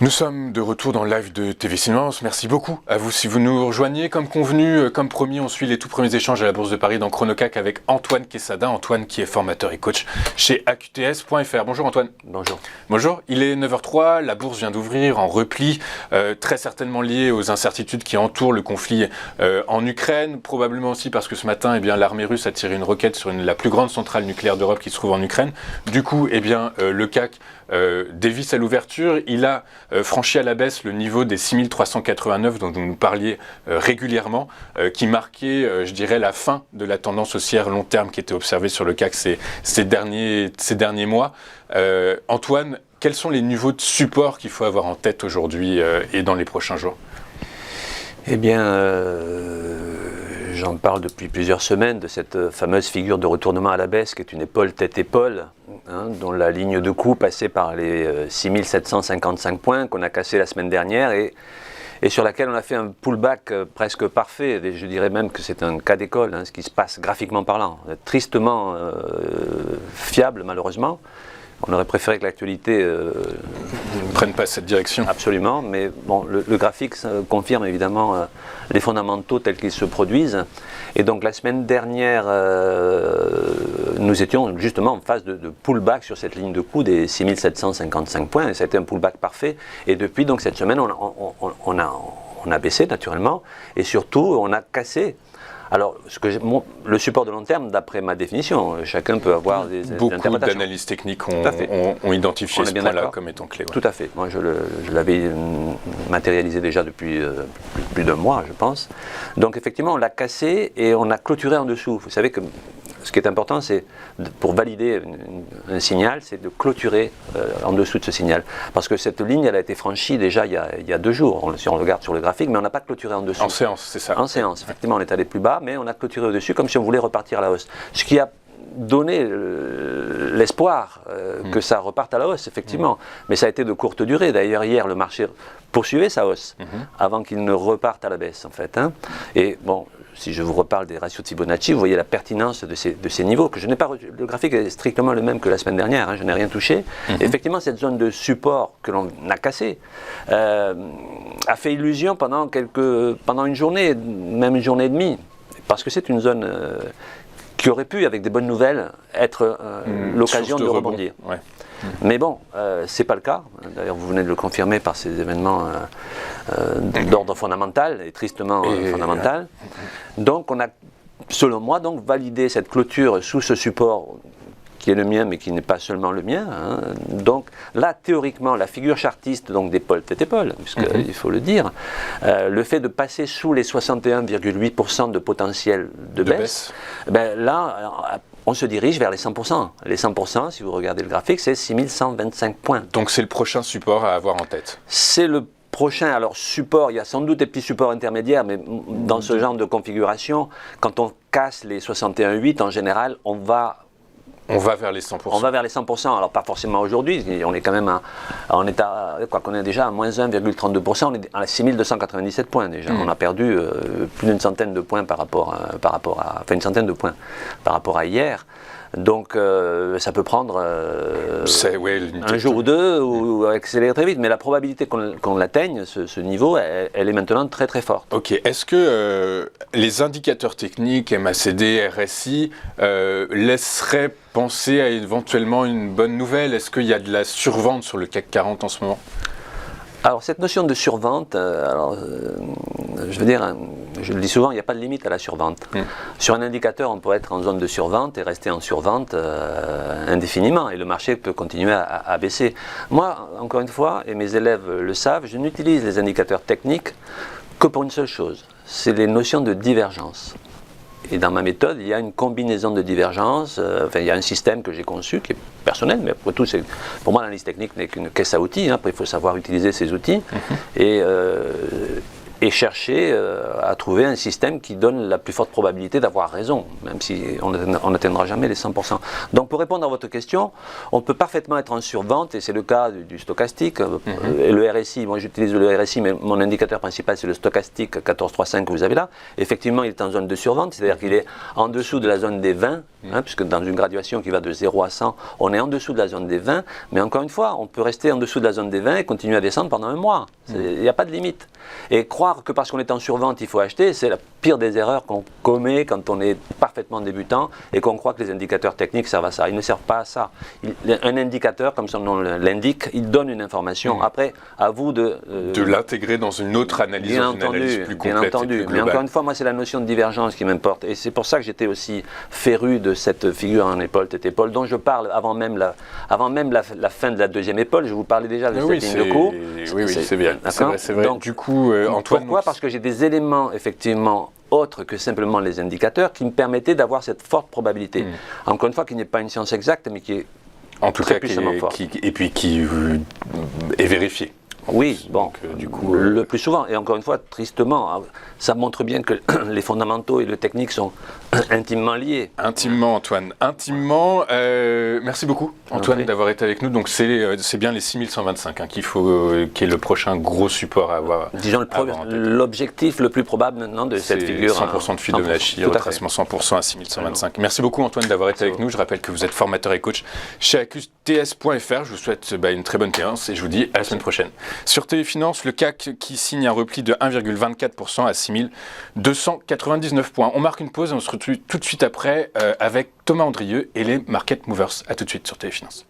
Nous sommes de retour dans le live de TV Cinéma. Merci beaucoup à vous si vous nous rejoignez. Comme convenu, comme promis, on suit les tout premiers échanges à la Bourse de Paris dans Chronocac avec Antoine Quesada. Antoine qui est formateur et coach chez AQTS.fr. Bonjour Antoine. Bonjour. Bonjour, il est 9h03, la bourse vient d'ouvrir en repli, très certainement lié aux incertitudes qui entourent le conflit en Ukraine, probablement aussi parce que ce matin, l'armée russe a tiré une roquette sur la plus grande centrale nucléaire d'Europe qui se trouve en Ukraine. Du coup, le CAC dévisse à l'ouverture, il a franchi à la baisse le niveau des 6389 dont vous nous parliez régulièrement, qui marquait, je dirais, la fin de la tendance haussière long terme qui était observée sur le CAC ces derniers mois. Antoine, quels sont les niveaux de support qu'il faut avoir en tête aujourd'hui et dans les prochains jours ? Eh bien, j'en parle depuis plusieurs semaines de cette fameuse figure de retournement à la baisse qui est une épaule tête-épaule, dont la ligne de coup passait par les 6755 points qu'on a cassé la semaine dernière et sur laquelle on a fait un pullback presque parfait. Et je dirais même que c'est un cas d'école, ce qui se passe graphiquement parlant. Tristement fiable, malheureusement. On aurait préféré que l'actualité ne prenne pas cette direction. Absolument, mais bon, le graphique confirme évidemment les fondamentaux tels qu'ils se produisent. Et donc la semaine dernière, nous étions justement en phase de pullback sur cette ligne de coup des 6755 points. Et ça a été un pullback parfait. Et depuis donc cette semaine, on a baissé naturellement. Et surtout, on a cassé. Alors, le support de long terme, d'après ma définition, chacun peut avoir des interprétations. Beaucoup d'analyses techniques ont identifié ce point-là comme étant clé. Ouais. Tout à fait. Moi, je l'avais matérialisé déjà depuis plus d'un mois, je pense. Donc, effectivement, on l'a cassé et on a clôturé en dessous. Vous savez que ce qui est important, c'est, pour valider un signal, c'est de clôturer en dessous de ce signal. Parce que cette ligne, elle a été franchie déjà il y a 2 jours, si on regarde sur le graphique, mais on n'a pas clôturé en dessous. En séance, c'est ça. En séance, effectivement, on est allé plus bas, mais on a clôturé au-dessus comme si on voulait repartir à la hausse. Ce qui a donné l'espoir que ça reparte à la hausse, effectivement. Mais ça a été de courte durée. D'ailleurs, hier, le marché poursuivait sa hausse avant qu'il ne reparte à la baisse, en fait. Et bon, si je vous reparle des ratios de Fibonacci, vous voyez la pertinence de ces niveaux, que je n'ai pas reçu. Le graphique est strictement le même que la semaine dernière, je n'ai rien touché. Effectivement, cette zone de support que l'on a cassée a fait illusion pendant une journée, même une journée et demie, parce que c'est une zone qui aurait pu, avec des bonnes nouvelles, être l'occasion de rebondir. Ouais. Mais bon, c'est pas le cas. D'ailleurs, vous venez de le confirmer par ces événements d'ordre fondamental, et tristement fondamental. Donc, on a, selon moi, validé cette clôture sous ce support qui est le mien, mais qui n'est pas seulement le mien. Donc là, théoriquement, la figure chartiste d'épaule tête-épaule, puisqu'il faut le dire, le fait de passer sous les 61,8% de potentiel de baisse, là, on se dirige vers les 100%. Les 100%, si vous regardez le graphique, c'est 6125 points. Donc c'est le prochain support à avoir en tête. C'est le prochain, alors support, il y a sans doute des petits supports intermédiaires, mais dans ce genre de configuration, quand on casse les 61,8, en général, on va vers les 100%. On va vers les 100%, alors pas forcément aujourd'hui, on est quand même qu'on est déjà à moins 1,32%, on est à 6297 points déjà. On a perdu plus d'une centaine de points une centaine de points par rapport à hier. Donc ça peut prendre un jour ou deux ou accélérer très vite, mais la probabilité qu'on l'atteigne, ce niveau, elle est maintenant très très forte. Ok, est-ce que les indicateurs techniques, MACD, RSI, laisseraient penser à éventuellement une bonne nouvelle? Est-ce qu'il y a de la survente sur le CAC 40 en ce moment? Alors cette notion de survente, je veux dire, je le dis souvent, il n'y a pas de limite à la survente. Sur un indicateur, on peut être en zone de survente et rester en survente indéfiniment, et le marché peut continuer à baisser. Moi, encore une fois, et mes élèves le savent, je n'utilise les indicateurs techniques que pour une seule chose, c'est les notions de divergence. Et dans ma méthode, il y a une combinaison de divergences, il y a un système que j'ai conçu qui est personnel, mais après tout, pour moi, l'analyse technique n'est qu'une caisse à outils. Après, il faut savoir utiliser ces outils et chercher à trouver un système qui donne la plus forte probabilité d'avoir raison, même si on n'atteindra jamais les 100%. Donc pour répondre à votre question, on peut parfaitement être en survente, et c'est le cas du stochastique, et le RSI, moi j'utilise le RSI, mais mon indicateur principal c'est le stochastique 1435 que vous avez là. Effectivement, il est en zone de survente, c'est-à-dire qu'il est en dessous de la zone des 20, puisque dans une graduation qui va de 0 à 100, on est en dessous de la zone des 20, mais encore une fois, on peut rester en dessous de la zone des 20 et continuer à descendre pendant un mois. Il n'y a pas de limite. Et croire que parce qu'on est en survente, il faut acheter, c'est la pire des erreurs qu'on commet quand on est parfaitement débutant et qu'on croit que les indicateurs techniques servent à ça. Ils ne servent pas à ça. Un indicateur, comme son nom l'indique, il donne une information. Après, à vous de l'intégrer dans une autre analyse, dans une analyse plus complète. Bien entendu. Mais encore une fois, moi, c'est la notion de divergence qui m'importe. Et c'est pour ça que j'étais aussi féru de cette figure en épaule, tête épaule, dont je parle avant même la fin de la deuxième épaule. Je vous parlais déjà de cette ligne de cours. Oui, c'est bien. C'est vrai. Donc, du coup, Antoine. Pourquoi ? Parce que j'ai des éléments, effectivement, autres que simplement les indicateurs qui me permettaient d'avoir cette forte probabilité. Encore une fois, qui n'est pas une science exacte, mais qui est en tout cas qui est vérifiée. Oui, bon, donc, du coup, le plus souvent, et encore une fois, tristement, ça montre bien que les fondamentaux et le technique sont intimement liés. Intimement, Antoine, intimement. Merci beaucoup, Antoine, d'avoir été avec nous. Donc, c'est bien les 6125 qui est le prochain gros support à avoir. Disons l'objectif le plus probable maintenant de cette figure. 100% de Fibonacci, retracement 100% à 6125. Merci beaucoup, Antoine, d'avoir été avec nous. Je rappelle que vous êtes formateur et coach chez AcusTS.fr. Je vous souhaite une très bonne séance et je vous dis à la semaine prochaine. Sur Téléfinance, le CAC qui signe un repli de 1,24% à 6299 points. On marque une pause et on se retrouve tout de suite après avec Thomas Andrieux et les Market Movers. A tout de suite sur Téléfinance.